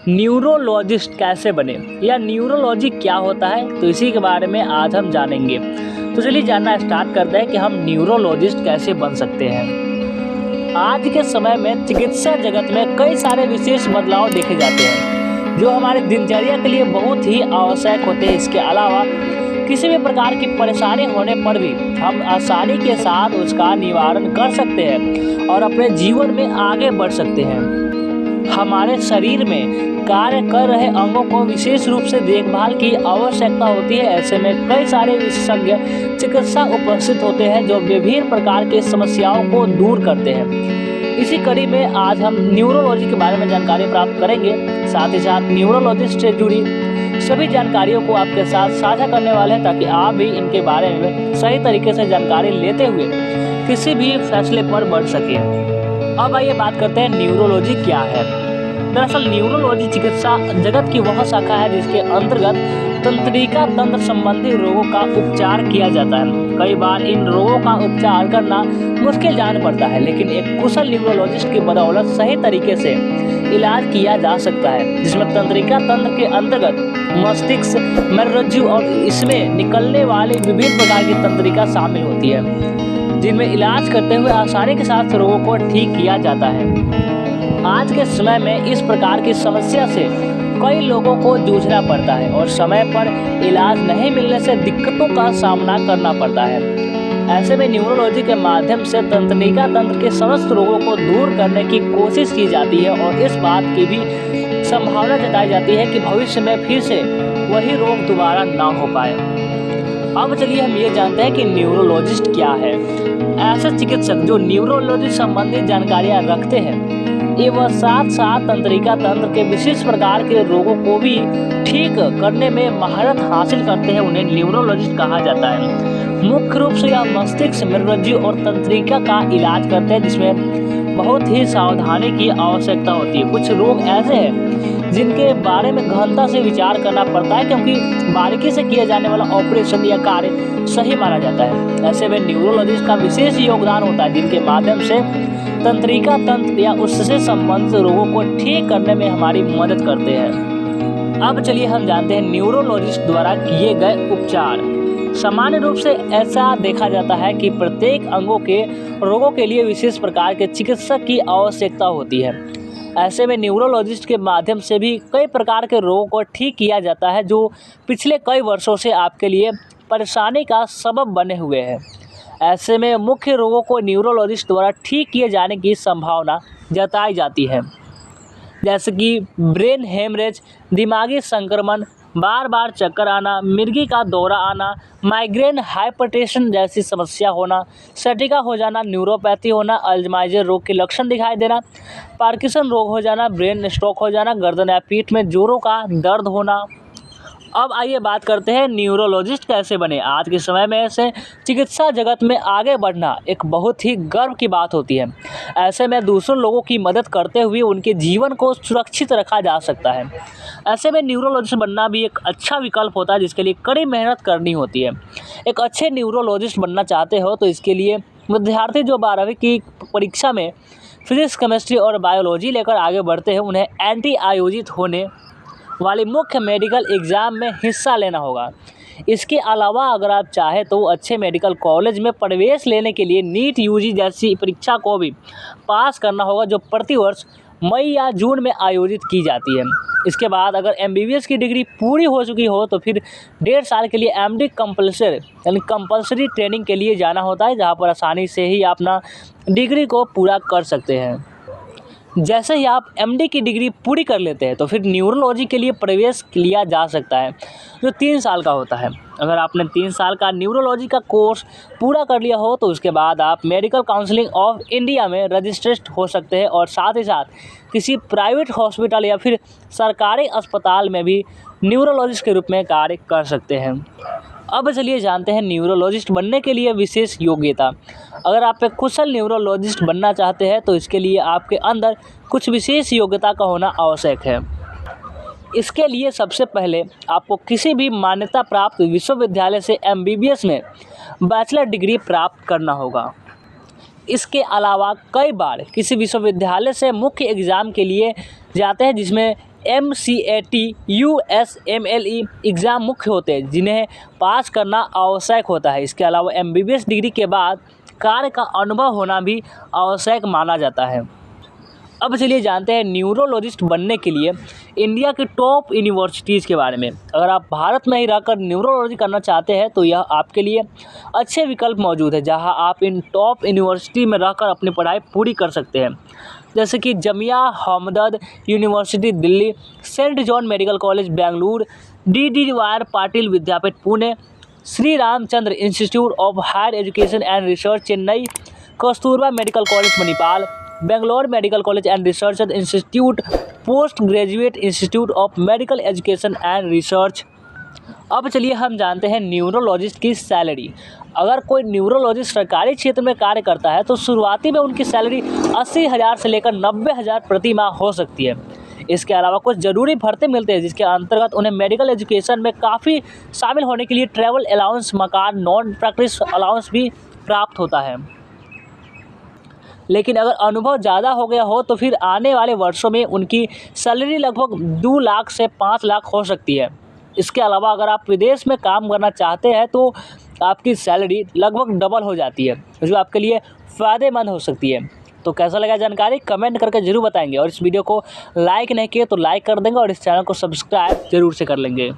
Neurologist कैसे बने या न्यूरोलॉजी क्या होता है, तो इसी के बारे में आज हम जानेंगे। तो चलिए जानना स्टार्ट करते हैं कि हम न्यूरोलॉजिस्ट कैसे बन सकते हैं। आज के समय में चिकित्सा जगत में कई सारे विशेष बदलाव देखे जाते हैं जो हमारे दिनचर्या के लिए बहुत ही आवश्यक होते हैं। इसके अलावा किसी भी प्रकार की परेशानी होने पर भी हम आसानी के साथ उसका निवारण कर सकते हैं और अपने जीवन में आगे बढ़ सकते हैं। हमारे शरीर में कार्य कर रहे अंगों को विशेष रूप से देखभाल की आवश्यकता होती है। ऐसे में कई सारे विशेषज्ञ चिकित्सा उपस्थित होते हैं जो विभिन्न प्रकार की समस्याओं को दूर करते हैं। इसी कड़ी में आज हम न्यूरोलॉजी के बारे में जानकारी प्राप्त करेंगे। साथ ही साथ न्यूरोलॉजिस्ट से जुड़ी सभी जानकारियों को आपके साथ साझा करने वाले हैं ताकि आप भी इनके बारे में सही तरीके से जानकारी लेते हुए किसी भी फैसले पर बढ़ सकें। अब आइए बात करते हैं न्यूरोलॉजी क्या है। दरअसल न्यूरोलॉजी चिकित्सा जगत की वह शाखा है जिसके अंतर्गत तंत्रिका तंत्र संबंधी रोगों का उपचार किया जाता है। कई बार इन रोगों का उपचार करना मुश्किल जान पड़ता है, लेकिन एक कुशल न्यूरोलॉजिस्ट की बदौलत सही तरीके से इलाज किया जा सकता है, जिसमें तंत्रिका तंत्र के अंतर्गत मस्तिष्क, मेरुरज्जु और इसमें निकलने वाली विभिन्न प्रकार की तंत्रिका शामिल होती है, जिनमें इलाज करते हुए आसानी के साथ रोगों को ठीक किया जाता है। आज के समय में इस प्रकार की समस्या से कई लोगों को जूझना पड़ता है और समय पर इलाज नहीं मिलने से दिक्कतों का सामना करना पड़ता है। ऐसे में न्यूरोलॉजी के माध्यम से तंत्रिका तंत्र के समस्त रोगों को दूर करने की कोशिश की जाती है और इस बात की भी संभावना जताई जाती है कि भविष्य में फिर से वही रोग दोबारा ना हो पाए। अब चलिए हम ये जानते हैं कि न्यूरोलॉजिस्ट क्या है। ऐसे चिकित्सक जो न्यूरोलॉजी संबंधित जानकारियाँ रखते हैं, ये वह साथ साथ तंत्रिका तंत्र के विशेष प्रकार के रोगों को भी ठीक करने में महारत हासिल करते हैं, उन्हें न्यूरोलॉजिस्ट कहा जाता है। मुख्य रूप से यह मस्तिष्क, मेरुरज्जु और तंत्रिका का इलाज करते हैं, जिसमें बहुत ही सावधानी की आवश्यकता होती है। कुछ रोग ऐसे हैं जिनके बारे में गहनता से विचार करना पड़ता है, क्योंकि बारीकी से किया जाने वाला ऑपरेशन या कार्य सही माना जाता है। ऐसे में न्यूरोलॉजिस्ट का विशेष योगदान होता है, जिनके माध्यम से तंत्रिका तंत्र या उससे संबंधित रोगों को ठीक करने में हमारी मदद करते हैं। अब चलिए हम जानते हैं न्यूरोलॉजिस्ट द्वारा किए गए उपचार। सामान्य रूप से ऐसा देखा जाता है कि प्रत्येक अंगों के रोगों के लिए विशेष प्रकार के चिकित्सक की आवश्यकता होती है। ऐसे में न्यूरोलॉजिस्ट के माध्यम से भी कई प्रकार के रोगों को ठीक किया जाता है जो पिछले कई वर्षों से आपके लिए परेशानी का सबब बने हुए हैं। ऐसे में मुख्य रोगों को न्यूरोलॉजिस्ट द्वारा ठीक किए जाने की संभावना जताई जाती है, जैसे कि ब्रेन हेमरेज, दिमागी संक्रमण, बार बार चक्कर आना, मिर्गी का दौरा आना, माइग्रेन, हाइपरटेंशन जैसी समस्या होना, सटिका हो जाना, न्यूरोपैथी होना, अल्जाइमर रोग के लक्षण दिखाई देना, पार्किंसन रोग हो जाना, ब्रेन स्ट्रोक हो जाना, गर्दन या पीठ में जोड़ों का दर्द होना। अब आइए बात करते हैं न्यूरोलॉजिस्ट कैसे बने। आज के समय में ऐसे चिकित्सा जगत में आगे बढ़ना एक बहुत ही गर्व की बात होती है। ऐसे में दूसरों लोगों की मदद करते हुए उनके जीवन को सुरक्षित रखा जा सकता है। ऐसे में न्यूरोलॉजिस्ट बनना भी एक अच्छा विकल्प होता है, जिसके लिए कड़ी मेहनत करनी होती है। एक अच्छे न्यूरोलॉजिस्ट बनना चाहते हो तो इसके लिए विद्यार्थी जो 12वीं की परीक्षा में फिजिक्स, केमिस्ट्री और बायोलॉजी लेकर आगे बढ़ते हैं, उन्हें एंटी आयोजित होने वाली मुख्य मेडिकल एग्ज़ाम में हिस्सा लेना होगा। इसके अलावा अगर आप चाहें तो अच्छे मेडिकल कॉलेज में प्रवेश लेने के लिए नीट, यूजी जैसी परीक्षा को भी पास करना होगा, जो प्रतिवर्ष मई या जून में आयोजित की जाती है। इसके बाद अगर एमबीबीएस की डिग्री पूरी हो चुकी हो तो फिर 1.5 साल के लिए एमडी कंपल्सरी ट्रेनिंग के लिए जाना होता है, जहाँ पर आसानी से ही अपना डिग्री को पूरा कर सकते हैं। जैसे ही आप एमडी की डिग्री पूरी कर लेते हैं तो फिर न्यूरोलॉजी के लिए प्रवेश लिया जा सकता है, जो 3 साल का होता है। अगर आपने 3 साल का न्यूरोलॉजी का कोर्स पूरा कर लिया हो तो उसके बाद आप मेडिकल काउंसिल ऑफ इंडिया में रजिस्ट्रेट हो सकते हैं और साथ ही साथ किसी प्राइवेट हॉस्पिटल या फिर सरकारी अस्पताल में भी न्यूरोलॉजिस्ट के रूप में कार्य कर सकते हैं। अब चलिए जानते हैं न्यूरोलॉजिस्ट बनने के लिए विशेष योग्यता। अगर आप एक कुशल न्यूरोलॉजिस्ट बनना चाहते हैं तो इसके लिए आपके अंदर कुछ विशेष योग्यता का होना आवश्यक है। इसके लिए सबसे पहले आपको किसी भी मान्यता प्राप्त विश्वविद्यालय से एमबीबीएस में बैचलर डिग्री प्राप्त करना होगा। इसके अलावा कई बार किसी विश्वविद्यालय से मुख्य एग्ज़ाम के लिए जाते हैं, जिसमें MCAT USMLE एग्ज़ाम मुख्य होते हैं, जिन्हें पास करना आवश्यक होता है। इसके अलावा MBBS डिग्री के बाद कार्य का अनुभव होना भी आवश्यक माना जाता है। अब चलिए जानते हैं न्यूरोलॉजिस्ट बनने के लिए इंडिया की टॉप यूनिवर्सिटीज़ के बारे में। अगर आप भारत में ही रहकर न्यूरोलॉजी करना चाहते हैं तो यह आपके लिए अच्छे विकल्प मौजूद है, जहां आप इन टॉप यूनिवर्सिटी में रहकर अपनी पढ़ाई पूरी कर सकते हैं, जैसे कि Jamia Hamdard university Delhi, saint John medical college Bengaluru, DD वायर Patil Vidyapeeth Pune, Shri Ramachandra institute of higher education and research Chennai, Kasturba medical college Manipal, Bangalore medical college and research institute, post graduate institute of medical education and research. अब चलिए हम जानते हैं न्यूरोलॉजिस्ट की सैलरी। अगर कोई न्यूरोलॉजिस्ट सरकारी क्षेत्र में कार्य करता है तो शुरुआती में उनकी सैलरी 80,000 से लेकर 90,000 प्रति माह हो सकती है। इसके अलावा कुछ ज़रूरी भत्ते मिलते हैं, जिसके अंतर्गत उन्हें मेडिकल एजुकेशन में काफ़ी शामिल होने के लिए ट्रैवल अलाउंस, मकान, नॉन प्रैक्टिस अलाउंस भी प्राप्त होता है। लेकिन अगर अनुभव ज़्यादा हो गया हो तो फिर आने वाले वर्षों में उनकी सैलरी लगभग 2 लाख से 5 लाख हो सकती है। इसके अलावा अगर आप विदेश में काम करना चाहते हैं तो आपकी सैलरी लगभग डबल हो जाती है, जो आपके लिए फ़ायदेमंद हो सकती है। तो कैसा लगा जानकारी कमेंट करके ज़रूर बताएंगे, और इस वीडियो को लाइक नहीं किए तो लाइक कर देंगे और इस चैनल को सब्सक्राइब ज़रूर से कर लेंगे।